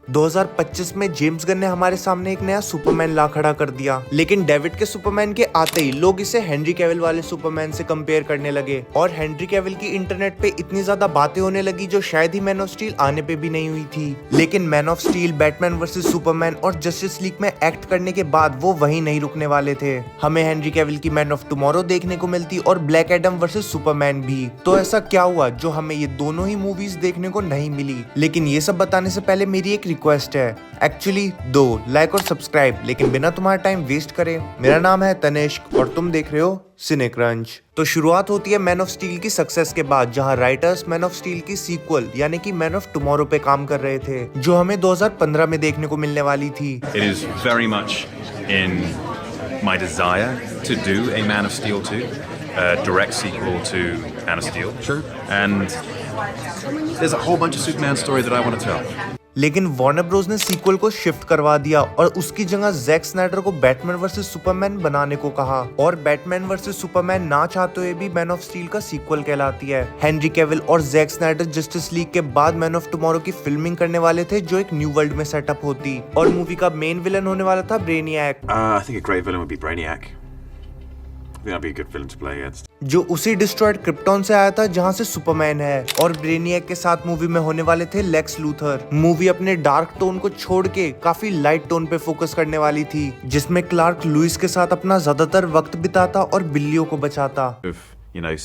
2025 में James Gunn ने हमारे सामने एक नया सुपरमैन ला खड़ा कर दिया, लेकिन डेविड के सुपरमैन के आते ही लोग इसे हेनरी कैविल वाले सुपरमैन से कंपेयर करने लगे और हेनरी कैविल की इंटरनेट पे इतनी ज्यादा बातें होने लगी जो शायद ही मैन ऑफ स्टील आने पे भी नहीं हुई थी। लेकिन man of steel, Batman versus Superman और जस्टिस लीग में एक्ट करने के बाद वो वहीं नहीं रुकने वाले थे। हमें हेनरी कैविल की मैन ऑफ टुमारो देखने को मिलती और ब्लैक एडम वर्सेस सुपरमैन भी। तो ऐसा क्या हुआ जो हमें ये दोनों ही मूवीज देखने को नहीं मिली? लेकिन ये सब बताने से पहले मेरी एक रिक्वेस्ट है, एक्चुअली दो लाइक और सब्सक्राइब, लेकिन बिना तुम्हारा टाइम वेस्ट करे। मेरा नाम है तनिष्क और तुम देख रहे हो सिनेक्रंच। तो शुरुआत होती है मैन ऑफ स्टील की सक्सेस के बाद, जहां राइटर्स मैन ऑफ स्टील की सीक्वल यानी कि मैन ऑफ टुमारो पे काम कर रहे थे, जो हमें 2015 में देखने को मिलने वाली थी। It is very much in my desire to do a Man of Steel 2, a direct sequel to Man of Steel. Sure. And there's a whole bunch of Superman story that I want to tell. लेकिन Warner Bros ने sequel को shift करवा दिया और उसकी जगह Jack Snyder को Batman versus Superman बनाने को कहा, और बैटमैन वर्सेस सुपरमैन ना चाहते हुए भी मैन ऑफ स्टील का सीक्वल कहलाती है। हेनरी कैविल और जैक स्नाइडर जस्टिस लीग के बाद मैन ऑफ टुमारो की फिल्मिंग करने वाले थे, जो एक न्यू वर्ल्ड में सेटअप होती, और मूवी का मेन विलन होने वाला था ब्रेनियक। I think a great villain would be Brainiac. I think that'd be a good villain to play against. जो उसी डिस्ट्रॉयड क्रिप्टॉन से आया था जहां से सुपरमैन है, और ब्रेनियक के साथ मूवी में होने वाले थे लेक्स लूथर। मूवी अपने डार्क टोन को छोड़ के काफी लाइट टोन पे फोकस करने वाली थी, जिसमें क्लार्क लुइस के साथ अपना ज्यादातर वक्त बिताता और बिल्लियों को बचाता। Of,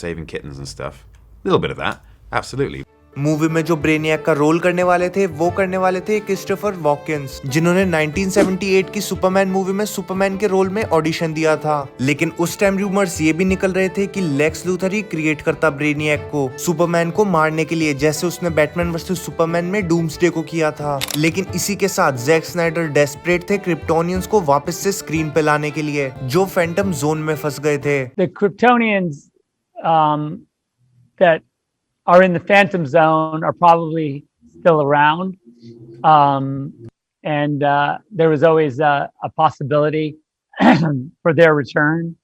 saving kittens and stuff. A little bit of that, absolutely. Movie में जो ब्रेनियक का रोल करने वाले थे वो करने वाले थे क्रिस्टोफर वॉकिंस, जिन्होंने 1978 की सुपरमैन मूवी में सुपरमैन के रोल में ऑडिशन दिया था। लेकिन उस टाइम रूमर्स ये भी निकल रहे थे कि लेक्स लूथर ही क्रिएट करता ब्रेनियक को सुपरमैन को मारने के लिए, जैसे उसने बैटमैन वर्सेस सुपरमैन में डूम्सडे को किया था। लेकिन इसी के साथ जैक स्नाइडर डेस्परेट थे क्रिप्टोनियंस को वापस से स्क्रीन पे लाने के लिए, जो फैंटम जोन में फंस गए थे। The Kryptonians that are in the Phantom Zone are probably still around. And there was always a possibility for their return.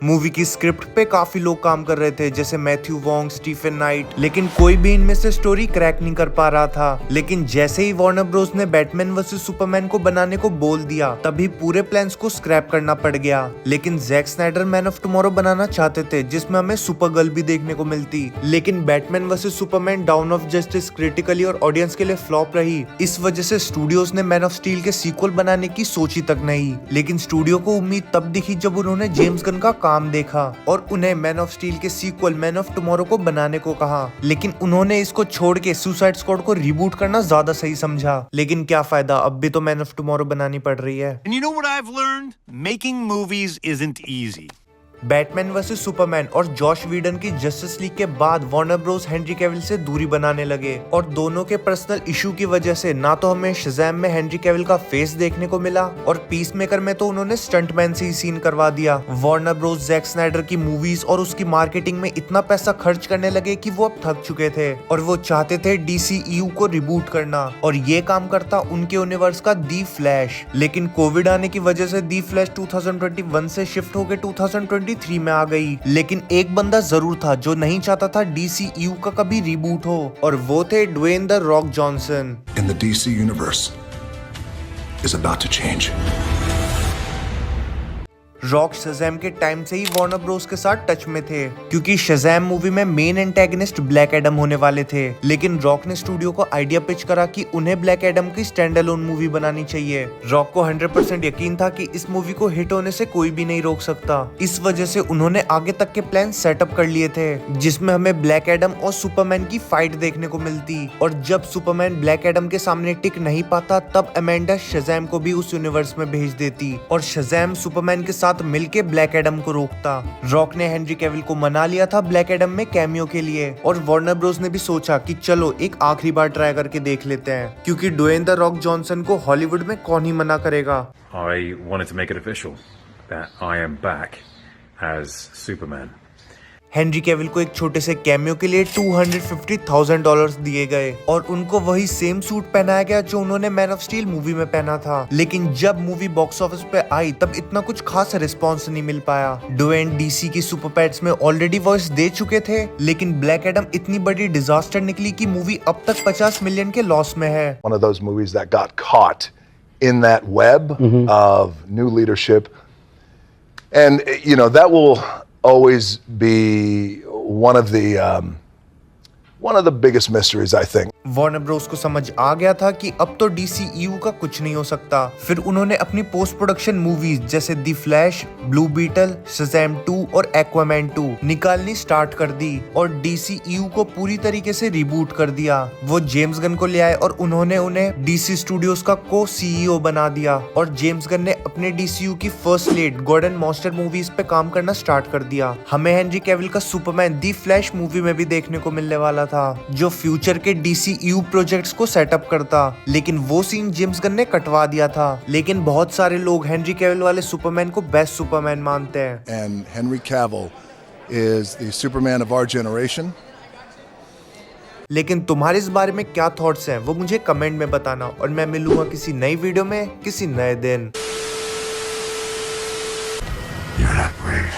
Movie की स्क्रिप्ट पे काफी लोग काम कर रहे थे, जैसे मैथ्यू वोंग, स्टीफन नाइट, लेकिन कोई भी इनमें से स्टोरी क्रैक नहीं कर पा रहा था। लेकिन जैसे ही वार्नर ब्रोस ने बैटमैन वर्सेस सुपरमैन को बनाने को बोल दिया, तभी पूरे प्लान्स को स्क्रैप करना पड़ गया। लेकिन Zack Snyder man of tomorrow बनाना चाहते थे, जिसमें हमें सुपरगर्ल भी देखने को मिलती। लेकिन Batman versus Superman down of justice critically और ऑडियंस के लिए फ्लॉप रही। इस वजह से स्टूडियोज ने मैन ऑफ स्टील के सीक्वल बनाने की सोची तक नहीं। लेकिन स्टूडियो को उम्मीद तब दिखी जब उन्होंने जेम्स गन का काम देखा और उन्हें मैन ऑफ स्टील के सीक्वल मैन ऑफ टुमारो को बनाने को कहा। लेकिन उन्होंने इसको छोड़ के सुसाइड स्क्वाड को रिबूट करना ज्यादा सही समझा। लेकिन क्या फायदा, अब भी तो मैन ऑफ टुमारो बनानी पड़ रही है। And you know what I've learned? Making movies isn't easy. Batman versus Superman और जॉश वीडन की जस्टिस लीग के बाद वार्नर ब्रोस हेनरी कैविल से दूरी बनाने लगे, और दोनों के पर्सनल इशू की वजह से ना तो हमें शज़ैम में हेनरी कैविल का फेस देखने को मिला, और पीसमेकर में तो उन्होंने स्टंटमैन से ही सीन करवा दिया। वार्नर ब्रोस जैक स्नाइडर की मूवीज और उसकी मार्केटिंग में इतना पैसा खर्च करने लगे कि वो अब थक चुके थे, और वो चाहते थे DCEU को रिबूट करना, और ये काम करता उनके यूनिवर्स का दी फ्लैश। लेकिन कोविड आने की वजह से दी फ्लैश 2021 से शिफ्ट होकर 2023 में आ गई। लेकिन एक बंदा जरूर था जो नहीं चाहता था DCEU का कभी रिबूट हो, और वो थे Dwayne the Rock Johnson. In the DC universe is about to change. Rock Shazam के टाइम से ही वार्नर ब्रोस के साथ टच में थे, क्योंकि शज़ैम मूवी में मेन एंटेगनिस्ट ब्लैक एडम होने वाले थे। लेकिन रॉक ने स्टूडियो को आइडिया पिच करा कि उन्हें ब्लैक एडम की स्टैंड अलोन मूवी बनानी चाहिए। रॉक को 100% यकीन था कि इस मूवी को हिट होने से कोई भी नहीं रोक सकता। इस वजह से उन्होंने आगे तक के प्लान सेटअप कर लिए थे, जिसमें हमें ब्लैक एडम और सुपरमैन की फाइट देखने को मिलती, और जब सुपरमैन ब्लैक एडम के सामने टिक नहीं पाता, तब अमेंडा शज़ैम को भी उस यूनिवर्स में भेज देती, और शज़ैम सुपरमैन के साथ मिलके ब्लैक एडम को रोकता। रॉक ने हेनरी कैविल को मना लिया था ब्लैक एडम में कैमियो के लिए, और वार्नर ब्रोस ने भी सोचा कि चलो एक आखिरी बार ट्राई करके देख लेते हैं, क्योंकि ड्वेन द रॉक जॉनसन को हॉलीवुड में कौन ही मना करेगा। I wanted to make it official that I am back as Superman. Henry Cavill को एक छोटे से कैमियो के लिए $250,000 दिए गए और उनको वही सेम सूट पहनाया गया जो उन्होंने मैन ऑफ स्टील मूवी में पहना था। लेकिन जब मूवी बॉक्स ऑफिस पे आई तब इतना कुछ खास रिस्पॉन्स नहीं मिल पाया। ड्वेन डीसी की सुपर पेट्स में ऑलरेडी वॉइस दे चुके थे, लेकिन ब्लैक एडम इतनी बड़ी डिजास्टर निकली कि मूवी अब तक 50 मिलियन के लॉस में है। One of those movies that got caught in that web of new leadership. And, you know, that will always be one of the biggest mysteries, I think. Warner Bros को समझ आ गया था कि अब तो DCEU का कुछ नहीं हो सकता। फिर उन्होंने अपनी पोस्ट प्रोडक्शन मूवीज जैसे the Flash, Blue Beetle, Shazam 2 और एक्वामैन 2 निकालनी स्टार्ट कर दी और DCEU को पूरी तरीके से रिबूट कर दिया। वो जेम्स गन को ले आए और उन्होंने उन्हें DC स्टूडियोज का CEO बना दिया और जेम्स गन ने अपने DCU की first lead God and monster movies पे काम करना स्टार्ट कर दिया। हमें हेनरी कैविल का सुपरमैन द फ्लैश मूवी में भी देखने को मिलने वाला था, जो फ्यूचर के DCEU प्रोजेक्ट्स को सेटअप करता, लेकिन वो सीन जेम्स गन ने कटवा दिया था। लेकिन बहुत सारे लोग हेनरी कैविल वाले सुपरमैन को बेस्ट सुपरमैन मानते हैं। And Henry Cavill is the Superman of our generation. लेकिन तुम्हारे इस बारे में क्या थॉट्स हैं वो मुझे कमेंट में बताना और मैं मिलूंगा किसी नई वीडियो में किसी नए दिन। You're not brave.